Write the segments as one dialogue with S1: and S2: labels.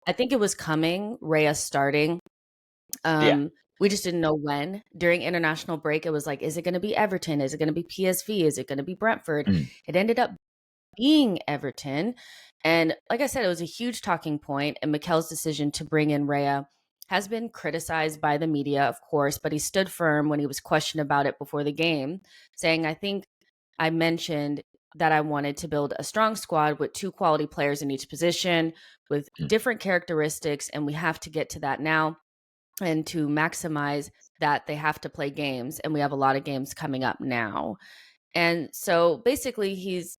S1: I think it was coming, Raya starting.
S2: Yeah.
S1: We just didn't know when. During international break, it was like, is it going to be Everton? Is it going to be PSV? Is it going to be Brentford?
S2: Mm,
S1: It ended up being Everton. And like I said, it was a huge talking point. And Mikel's decision to bring in Raya has been criticized by the media, of course, but he stood firm when he was questioned about it before the game, saying, I think I mentioned that I wanted to build a strong squad with two quality players in each position with
S2: mm,
S1: different characteristics. And we have to get to that now. And to maximize that, they have to play games. And we have a lot of games coming up now. And so basically, he's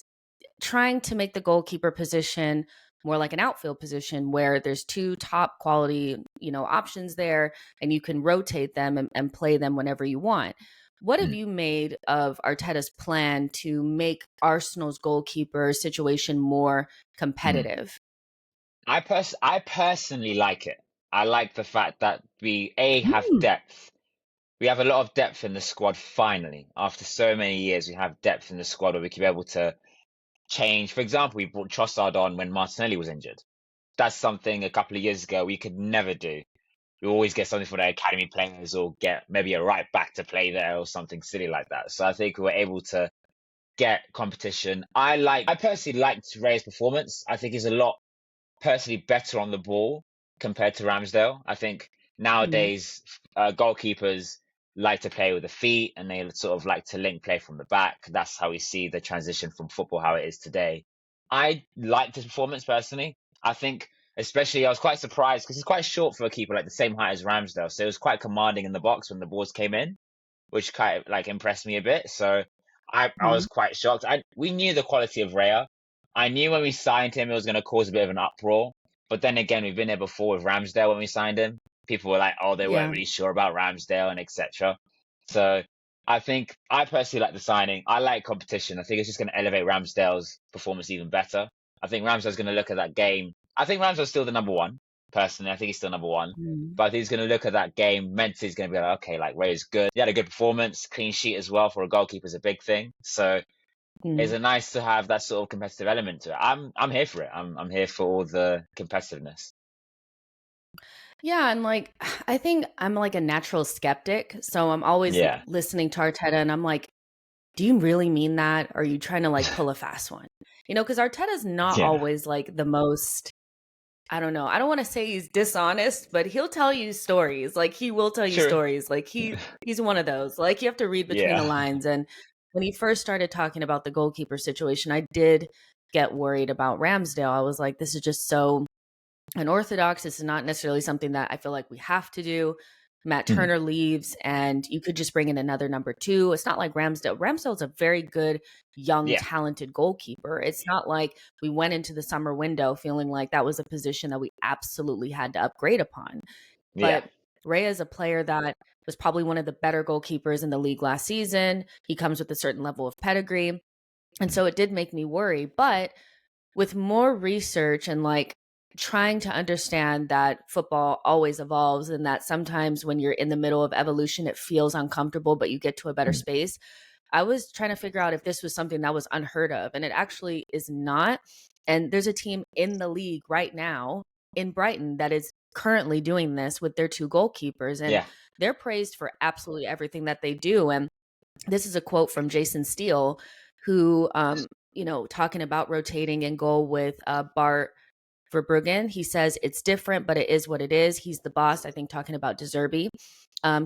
S1: trying to make the goalkeeper position more like an outfield position where there's two top quality, options there, and you can rotate them and play them whenever you want. What have
S2: mm,
S1: you made of Arteta's plan to make Arsenal's goalkeeper situation more
S2: mm.
S1: competitive?
S2: I personally like it. I like the fact that we have
S1: Mm.
S2: depth. We have a lot of depth in the squad finally. After so many years, we have depth in the squad where we can be able to change. For example, we brought Trossard on when Martinelli was injured. That's something a couple of years ago we could never do. We always get something for the academy players or get maybe a right back to play there or something silly like that. So I think we were able to get competition. I personally liked Ray's performance. I think he's a lot personally better on the ball compared to Ramsdale. I think
S1: Mhm.
S2: nowadays goalkeepers like to play with the feet and they sort of like to link play from the back. That's how we see the transition from football how it is today. I liked his performance personally. I think especially I was quite surprised because he's quite short for a keeper, like the same height as Ramsdale. So it was quite commanding in the box when the balls came in, which kind of like impressed me a bit. So I was
S1: Mhm.
S2: quite shocked. We knew the quality of Raya. I knew when we signed him it was going to cause a bit of an uproar. But then again, we've been there before with Ramsdale when we signed him. People were like, "Oh, they weren't
S1: Yeah.
S2: really sure about Ramsdale and etc." So I think I personally like the signing. I like competition. I think it's just going to elevate Ramsdale's performance even better. I think Ramsdale's going to look at that game. I think Ramsdale's still the number one. Personally, I think he's still number one.
S1: Mhm.
S2: But he's going to look at that game mentally. He's going to be like, okay, like Ray is good. He had a good performance, clean sheet as well for a goalkeeper is a big thing. So it's
S1: Mhm.
S2: a nice to have that sort of competitive element to it. I'm here for it. I'm here for all the competitiveness.
S1: Yeah, and like I think I'm like a natural skeptic, so I'm always
S2: Yeah,
S1: listening to Arteta, and I'm like, do you really mean that? Or are you trying to like pull a fast one? Because Arteta's not
S2: yeah,
S1: always like the most, I don't know. I don't want to say he's dishonest, but he'll tell you stories. Like he will tell you
S2: true.
S1: stories. Like he's one of those. Like you have to read between the
S2: Yeah,
S1: lines. And when he first started talking about the goalkeeper situation, I did get worried about Ramsdale. I was like, this is just so unorthodox. This is not necessarily something that I feel like we have to do. Matt
S2: mm,
S1: Turner leaves, and you could just bring in another number two. It's not like Ramsdale. Ramsdale's a very good, young,
S2: yeah,
S1: talented goalkeeper. It's not like we went into the summer window feeling like that was a position that we absolutely had to upgrade upon.
S2: yeah,
S1: But Ray is a player that was probably one of the better goalkeepers in the league last season. He comes with a certain level of pedigree. And
S2: mm,
S1: so it did make me worry. But with more research and like trying to understand that football always evolves and that sometimes when you're in the middle of evolution it feels uncomfortable but you get to a better
S2: mm,
S1: space. I was trying to figure out if this was something that was unheard of, and it actually is not. And there's a team in the league right now in Brighton that is currently doing this with their two goalkeepers, and
S2: yeah,
S1: they're praised for absolutely everything that they do. And this is a quote from Jason Steele, who, talking about rotating in goal with Bart Verbruggen. He says it's different, but it is what it is. He's the boss. I think talking about De Zerbi.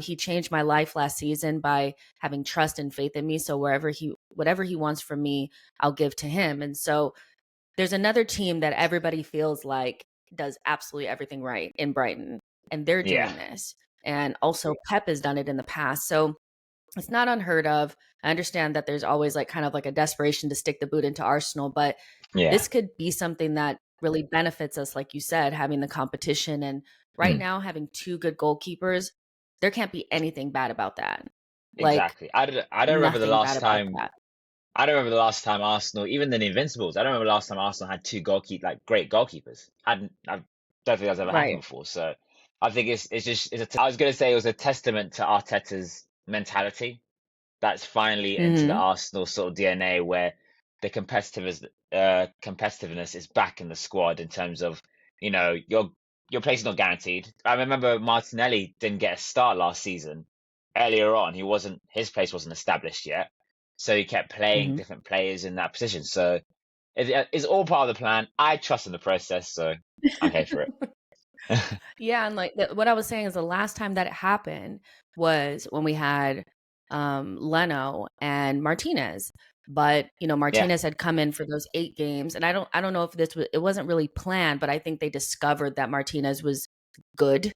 S1: He changed my life last season by having trust and faith in me. So whatever he wants from me, I'll give to him. And so there's another team that everybody feels like does absolutely everything right in Brighton, and they're
S2: yeah,
S1: doing this. And also Pep has done it in the past. So it's not unheard of. I understand that there's always like kind of like a desperation to stick the boot into Arsenal, but
S2: yeah,
S1: this could be something that really benefits us, like you said, having the competition. And right
S2: mm,
S1: now, having two good goalkeepers, there can't be anything bad about that. Like
S2: exactly. I don't remember the
S1: nothing bad
S2: last
S1: about
S2: time.
S1: that.
S2: I don't remember the last time Arsenal, even the Invincibles. I don't remember the last time Arsenal had two like great goalkeepers. I don't think that's ever happened
S1: Right.
S2: before. So I think I was going to say it was a testament to Arteta's mentality that's finally into the
S1: Hmm.
S2: Arsenal sort of DNA where the competitiveness is back in the squad in terms of, your your place is not guaranteed. I remember Martinelli didn't get a start last season. Earlier on, his place wasn't established yet, so he kept playing
S1: Mhm.
S2: different players in that position. So it's all part of the plan. I trust in the process, so I'm here for it.
S1: Yeah, and like what I was saying is the last time that it happened was when we had Leno and Martinez. But
S2: Yeah,
S1: Martinez had come in for those 8 games, and I don't know if it wasn't really planned, but I think they discovered that Martinez was good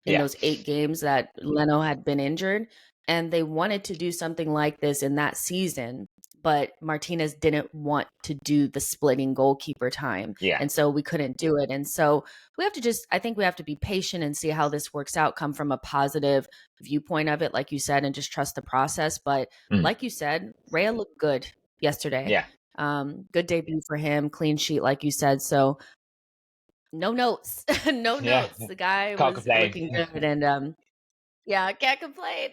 S1: in
S2: yeah,
S1: those 8 games that Leno had been injured. And they wanted to do something like this in that season, but Martinez didn't want to do the splitting goalkeeper time.
S2: yeah.
S1: And so we couldn't do it. And so I think we have to be patient and see how this works out, come from a positive viewpoint of it, like you said, and just trust the process. But
S2: Mm,
S1: like you said, Raya looked good yesterday.
S2: yeah,
S1: Good debut for him, clean sheet, like you said. So no notes, no
S2: yeah.
S1: notes. The guy
S2: Can't
S1: was
S2: complain.
S1: looking good, and yeah, I can't complain.